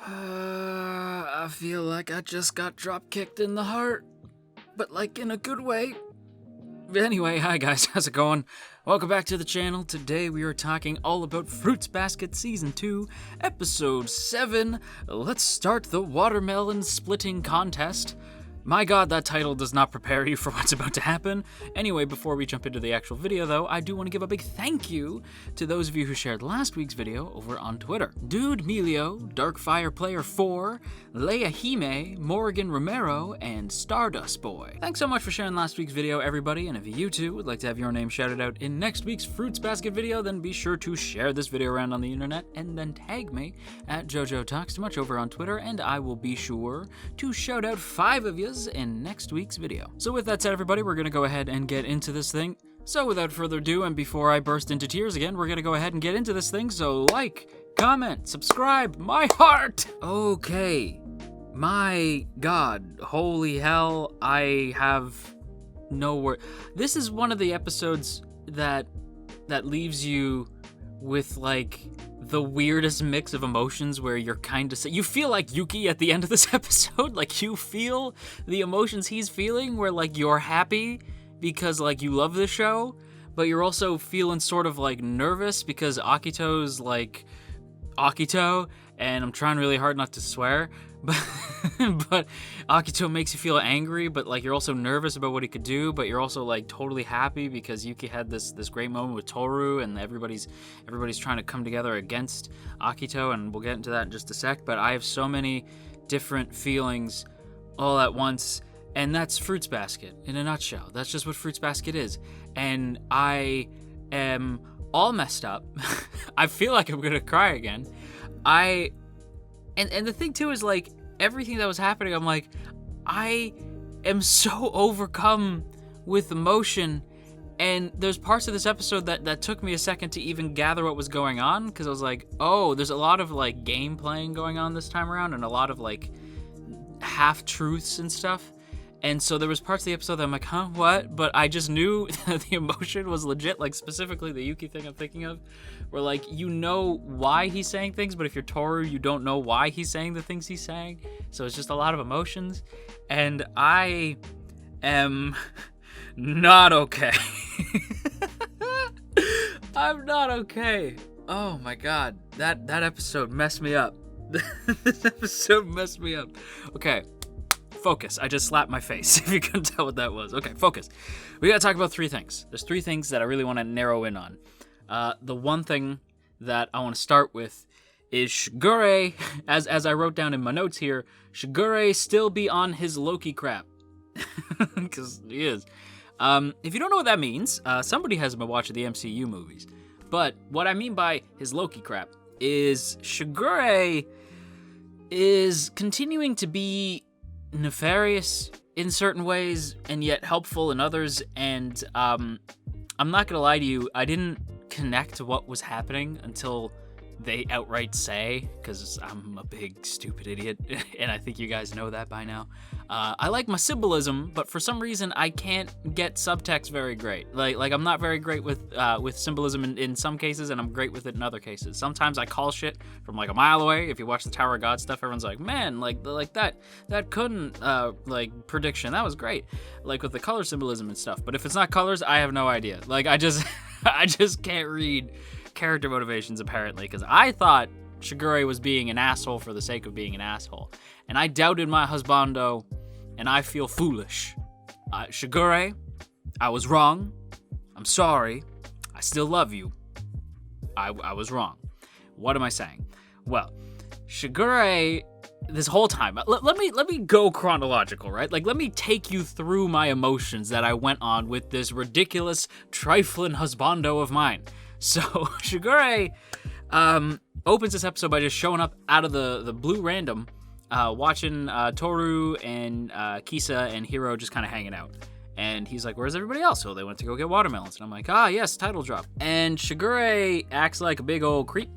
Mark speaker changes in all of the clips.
Speaker 1: I feel like I just got drop kicked in the heart, but like in a good way. Anyway, hi guys, how's it going? Welcome back to the channel. Today we are talking all about Fruits Basket Season 2, Episode 7. Let's start the watermelon splitting contest. My god, that title does not prepare you for what's about to happen. Anyway, before we jump into the actual video though, I do want to give a big thank you to those of you who shared last week's video over on Twitter. Dude Melio, Darkfire Player 4, Leia Hime, Morgan Romero, and Stardust Boy. Thanks so much for sharing last week's video, everybody, and if you too would like to have your name shouted out in next week's Fruits Basket video, then be sure to share this video around on the internet and then tag me at JoJo Talks Too Much over on Twitter, and I will be sure to shout out 5 of you in next week's video. So with that said, everybody, we're gonna go ahead and get into this thing. So without further ado, and before I burst into tears again, we're gonna go ahead and get into this thing. So like, comment, subscribe, my heart! Okay, my god, holy hell, I have no word. This is one of the episodes that leaves you with like the weirdest mix of emotions where you're kind of you feel like Yuki at the end of this episode. Like you feel the emotions he's feeling where like you're happy because like you love the show, but you're also feeling sort of like nervous because Akito's like Akito, and I'm trying really hard not to swear, but Akito makes you feel angry, but like you're also nervous about what he could do, but you're also like totally happy because Yuki had this great moment with Tohru, and everybody's trying to come together against Akito, and we'll get into that in just a sec. But I have so many different feelings all at once, and that's Fruits Basket in a nutshell. That's just what Fruits Basket is, and I am all messed up. I feel like I'm gonna cry again. And the thing too is like everything that was happening, I'm like, I am so overcome with emotion, and there's parts of this episode that took me a second to even gather what was going on, because I was like, oh, there's a lot of like game playing going on this time around, and a lot of like half-truths and stuff. And so there was parts of the episode that I'm like, huh, what? But I just knew that the emotion was legit, like specifically the Yuki thing I'm thinking of, where like, you know why he's saying things, but if you're Tohru, you don't know why he's saying the things he's saying. So it's just a lot of emotions. And I am not okay. I'm not okay. Oh my god, that episode messed me up. This episode messed me up. Okay. Focus. I just slapped my face, if you couldn't tell what that was. Okay, focus. We gotta talk about 3 things. There's 3 things that I really want to narrow in on. The one thing that I want to start with is Shigure, as I wrote down in my notes here, Shigure still be on his Loki crap. Because he is. If you don't know what that means, somebody hasn't been watching the MCU movies. But what I mean by his Loki crap is Shigure is continuing to be nefarious in certain ways and yet helpful in others, and I'm not gonna lie to you, I didn't connect to what was happening until they outright say, because I'm a big stupid idiot, and I think you guys know that by now. I like my symbolism, but for some reason I can't get subtext very great. Like I'm not very great with symbolism in some cases, and I'm great with it in other cases. Sometimes I call shit from like a mile away. If you watch the Tower of God stuff, everyone's like, man, like that couldn't like prediction. That was great. Like with the color symbolism and stuff. But if it's not colors, I have no idea. Like I just can't read character motivations apparently, because I thought Shigure was being an asshole for the sake of being an asshole, and I doubted my husbando, and I feel foolish. Shigure, I was wrong. I'm sorry. I still love you. I was wrong. What am I saying? Well, Shigure, this whole time, let me go chronological, right? Like, let me take you through my emotions that I went on with this ridiculous, trifling husbando of mine. So, Shigure opens this episode by just showing up out of the blue random, watching Tohru and Kisa and Hiro just kind of hanging out. And he's like, where's everybody else? So they went to go get watermelons. And I'm like, ah, yes, title drop. And Shigure acts like a big old creep.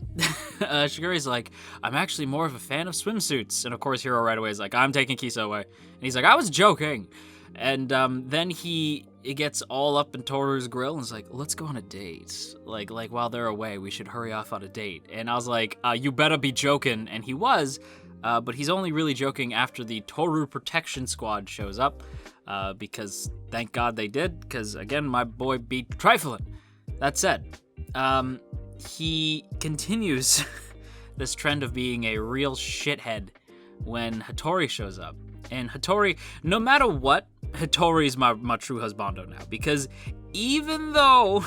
Speaker 1: Shigure's like, I'm actually more of a fan of swimsuits. And of course, Hiro right away is like, I'm taking Kisa away. And he's like, I was joking. And then he gets all up in Tohru's grill and is like, let's go on a date. Like while they're away, we should hurry off on a date. And I was like, you better be joking. And he was. but he's only really joking after the Tohru protection squad shows up, because thank God they did, because again, my boy beat trifling. That said, he continues this trend of being a real shithead when Hattori shows up. And Hattori, no matter what, Hattori is my true husbando now, because even though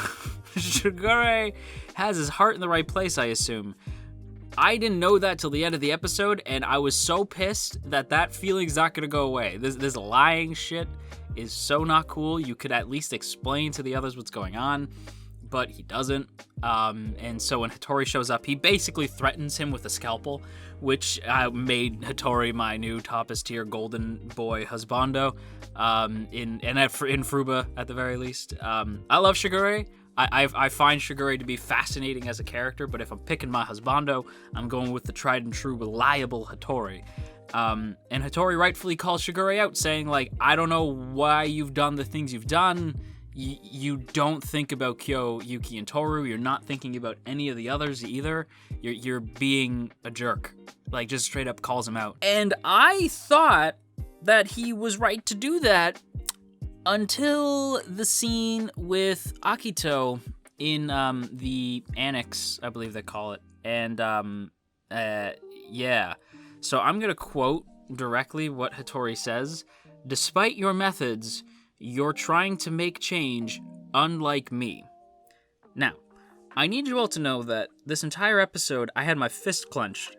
Speaker 1: Shigure has his heart in the right place, I assume, I didn't know that till the end of the episode, and I was so pissed that feeling's not gonna go away. This lying shit is so not cool. You could at least explain to the others what's going on, but he doesn't. And so when Hattori shows up, he basically threatens him with a scalpel, which made Hattori my new toppest tier golden boy husbando, in FruBa at the very least. I love Shigure. I find Shigure to be fascinating as a character, but if I'm picking my husbando, I'm going with the tried and true reliable Hattori. And Hattori rightfully calls Shigure out, saying, like, I don't know why you've done the things you've done. You don't think about Kyo, Yuki, and Tohru. You're not thinking about any of the others either. You're being a jerk. Like, just straight up calls him out. And I thought that he was right to do that until the scene with Akito in the annex, I believe they call it. And, yeah. So I'm going to quote directly what Hattori says. Despite your methods, you're trying to make change, unlike me. Now, I need you all to know that this entire episode, I had my fist clenched.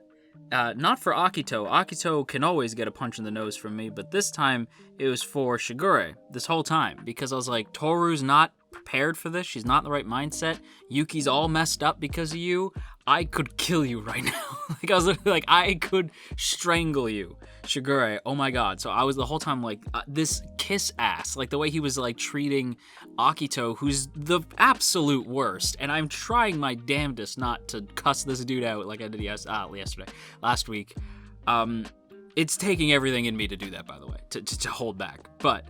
Speaker 1: Not for Akito. Akito can always get a punch in the nose from me, but this time it was for Shigure, this whole time, because I was like, Toru's not prepared for this. She's not in the right mindset. Yuki's all messed up because of you. I could kill you right now. Like, I was literally like, I could strangle you. Shigure, oh my god. So I was the whole time like, this kiss ass. Like, the way he was like treating Akito, who's the absolute worst. And I'm trying my damnedest not to cuss this dude out like I did last week. It's taking everything in me to do that, by the way, to hold back. But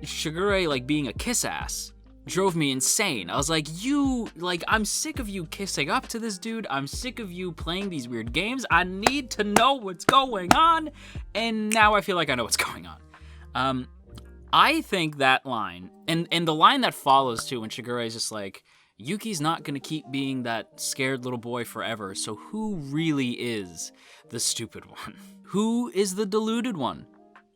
Speaker 1: Shigure, like, being a kiss ass drove me insane. I was like, I'm sick of you kissing up to this dude. I'm sick of you playing these weird games. I need to know what's going on. And now I feel like I know what's going on. I think that line, and the line that follows too, when Shigure is just like, Yuki's not gonna keep being that scared little boy forever, so who really is the stupid one? Who is the deluded one?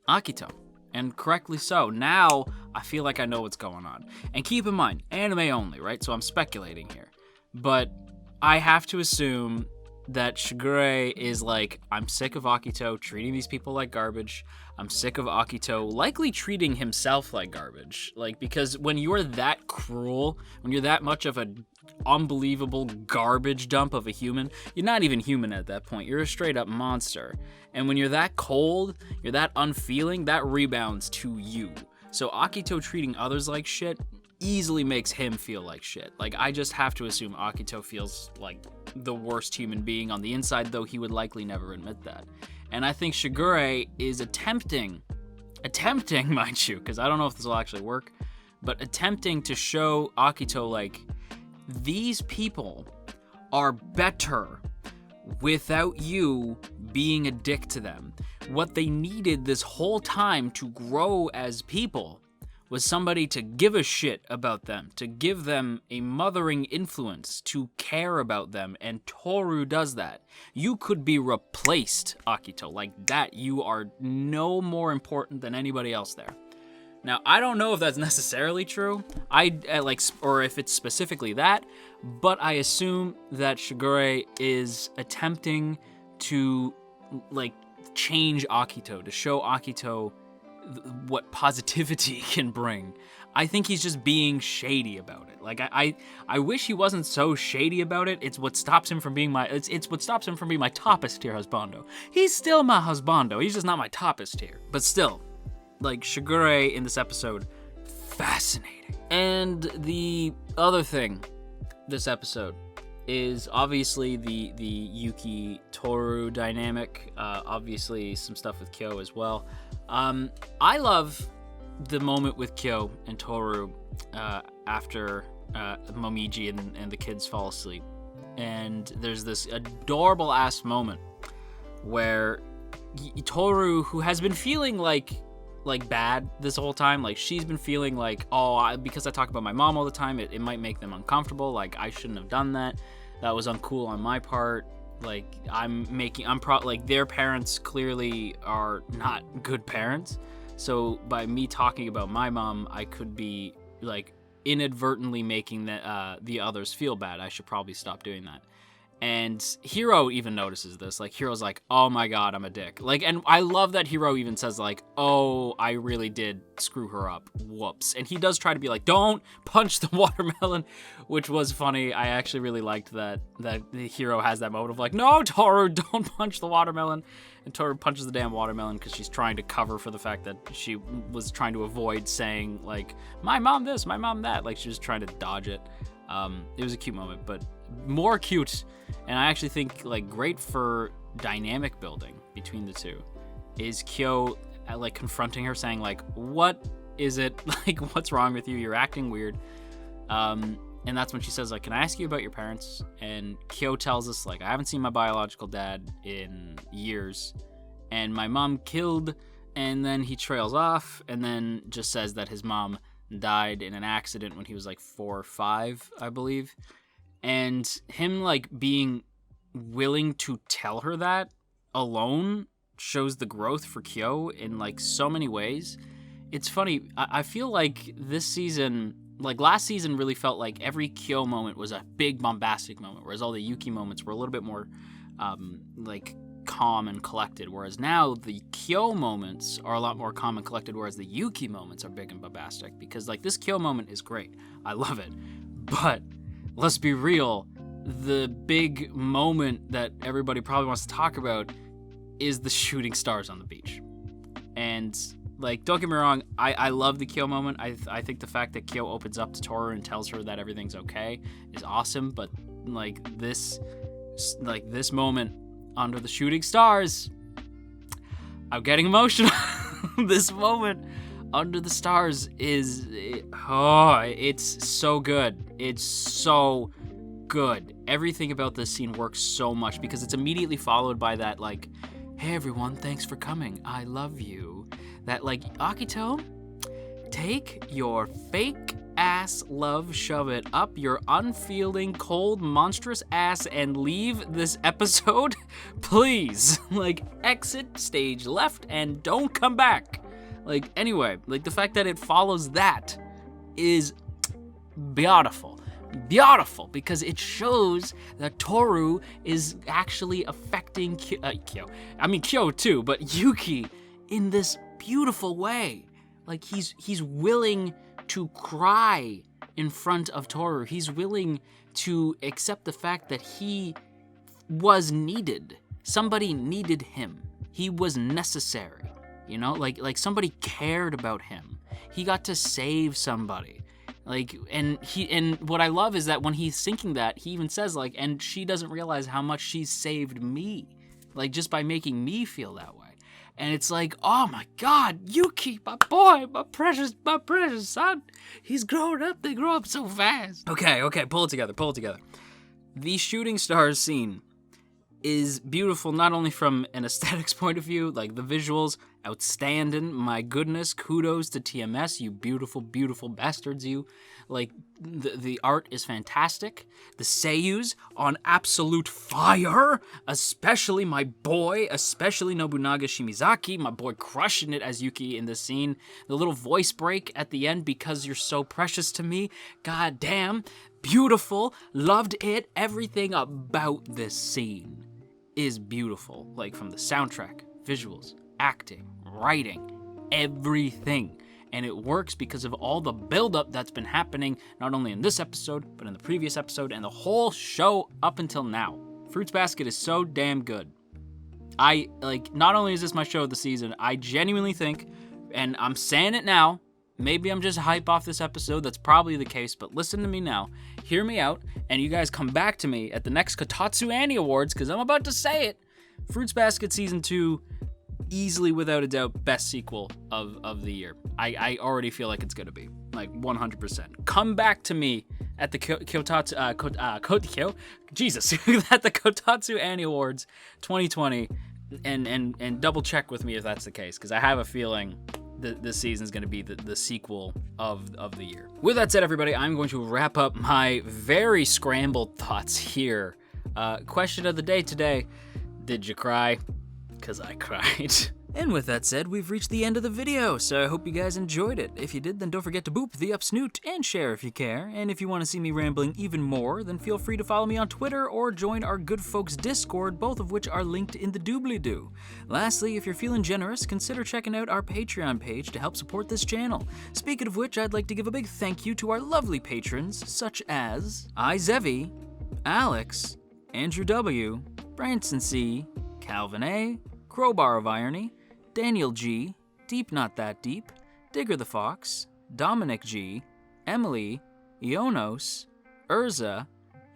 Speaker 1: Akito. And correctly so. Now, I feel like I know what's going on. And keep in mind, anime only, right? So I'm speculating here. But I have to assume that Shigure is like, I'm sick of Akito treating these people like garbage. I'm sick of Akito likely treating himself like garbage. Like, because when you're that cruel, when you're that much of an unbelievable garbage dump of a human, you're not even human at that point. You're a straight up monster. And when you're that cold, you're that unfeeling, that rebounds to you. So Akito treating others like shit easily makes him feel like shit. Like, I just have to assume Akito feels like the worst human being on the inside, though he would likely never admit that. And I think Shigure is attempting, mind you, because I don't know if this will actually work, but attempting to show Akito, like, these people are better without you being a dick to them. What they needed this whole time to grow as people was somebody to give a shit about them, to give them a mothering influence, to care about them, and Tohru does that. You could be replaced, Akito, like that. You are no more important than anybody else there. Now, I don't know if that's necessarily true, or if it's specifically that, but I assume that Shigure is attempting to, like, change Akito, to show Akito what positivity can bring. I think he's just being shady about it. Like, I wish he wasn't so shady about it. It's what stops him from being it's what stops him from being my toppest tier husbando. He's still my husbando. He's just not my toppest tier. But still, like, Shigure in this episode, fascinating. And the other thing this episode is obviously the Yuki Tohru dynamic. Obviously some stuff with Kyo as well. I love the moment with Kyo and Tohru after Momiji and the kids fall asleep. And there's this adorable ass moment where Tohru, who has been feeling like bad this whole time, like she's been feeling like, because I talk about my mom all the time, it might make them uncomfortable, like I shouldn't have done that was uncool on my part, like like their parents clearly are not good parents, so by me talking about my mom, I could be like inadvertently making the others feel bad. I should probably stop doing that. And Hiro even notices this. Like, Hiro's like, oh my god, I'm a dick. Like, and I love that Hiro even says, like, oh, I really did screw her up. Whoops. And he does try to be like, don't punch the watermelon, which was funny. I actually really liked that Hiro has that moment of like, no, Tohru, don't punch the watermelon. And Tohru punches the damn watermelon because she's trying to cover for the fact that she was trying to avoid saying, like, my mom this, my mom that. Like, she was trying to dodge it. It was a cute moment, but more cute, and I actually think like great for dynamic building between the two, is Kyo like confronting her, saying like, what is it, like, what's wrong with you, you're acting weird. And that's when she says like, can I ask you about your parents? And Kyo tells us like, I haven't seen my biological dad in years, and my mom killed, and then he trails off and then just says that his mom died in an accident when he was like 4 or 5, I believe. And him like being willing to tell her that alone shows the growth for Kyo in like so many ways. It's funny, I feel like this season, like last season really felt like every Kyo moment was a big bombastic moment, whereas all the Yuki moments were a little bit more like calm and collected, whereas now the Kyo moments are a lot more calm and collected, whereas the Yuki moments are big and bombastic, because like this Kyo moment is great, I love it, but let's be real, the big moment that everybody probably wants to talk about is the shooting stars on the beach. And like, don't get me wrong, I love the Kyo moment. I think the fact that Kyo opens up to Tohru and tells her that everything's okay is awesome, but like this moment under the shooting stars, I'm getting emotional. This moment under the stars is, it's so good. It's so good. Everything about this scene works so much because it's immediately followed by that like, hey everyone, thanks for coming, I love you. That like, Akito, take your fake ass love, shove it up your unfeeling, cold, monstrous ass and leave this episode, please. Like, exit stage left and don't come back. Like, anyway, like the fact that it follows that is beautiful. Beautiful, because it shows that Tohru is actually affecting Kyo too, but Yuki in this beautiful way. Like, he's willing to cry in front of Tohru. He's willing to accept the fact that he was needed. Somebody needed him. He was necessary. You know, like somebody cared about him. He got to save somebody. Like, and what I love is that when he's thinking that, he even says like, and she doesn't realize how much she saved me, like just by making me feel that way. And it's like, oh my God, Yuki, my boy, my precious son, he's growing up. They grow up so fast. Okay, pull it together. The shooting stars scene is beautiful, not only from an aesthetics point of view, like the visuals, outstanding. My goodness, kudos to TMS, you beautiful, beautiful bastards, you. Like, the art is fantastic. The seiyus on absolute fire, especially my boy, especially Nobunaga Shimizaki, my boy crushing it as Yuki in this scene. The little voice break at the end, because you're so precious to me. God damn, beautiful, loved it. Everything about this scene is beautiful, like from the soundtrack, visuals, acting, writing, everything. And it works because of all the buildup that's been happening, not only in this episode, but in the previous episode, and the whole show up until now. Fruits Basket is so damn good. Not only is this my show of the season, I genuinely think, and I'm saying it now, maybe I'm just hype off this episode, that's probably the case, but listen to me now, hear me out, and you guys come back to me at the next Kotatsu Annie Awards, because I'm about to say it. Fruits Basket Season 2, easily, without a doubt, best sequel of the year. I already feel like it's gonna be, like 100%. Come back to me at the Kotatsu, at the Kotatsu Annie Awards 2020. and double check with me if that's the case, because I have a feeling this season is going to be the sequel of the year. With that said, everybody, I'm going to wrap up my very scrambled thoughts here. Question of the day today: did you cry? Because I cried. And with that said, we've reached the end of the video, so I hope you guys enjoyed it. If you did, then don't forget to boop the up snoot and share if you care. And if you want to see me rambling even more, then feel free to follow me on Twitter or join our good folks Discord, both of which are linked in the doobly-doo. Lastly, if you're feeling generous, consider checking out our Patreon page to help support this channel. Speaking of which, I'd like to give a big thank you to our lovely patrons, such as iZevi, Alex, Andrew W., Branson C., Calvin A., Crowbar of Irony, Daniel G., Deep Not That Deep, Digger the Fox, Dominic G., Emily, Ionos, Urza,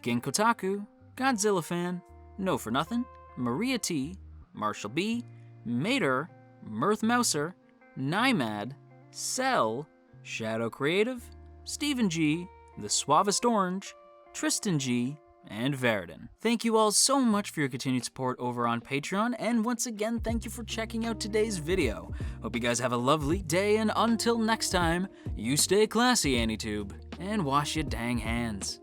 Speaker 1: Ginkotaku, Godzilla Fan, No For Nothing, Maria T., Marshall B., Mater, Mirth Mouser, Nymad, Cell, Shadow Creative, Stephen G., The Suavest Orange, Tristan G., and Verdon. Thank you all so much for your continued support over on Patreon, and once again, thank you for checking out today's video. Hope you guys have a lovely day, and until next time, you stay classy, AnyTube, and wash your dang hands.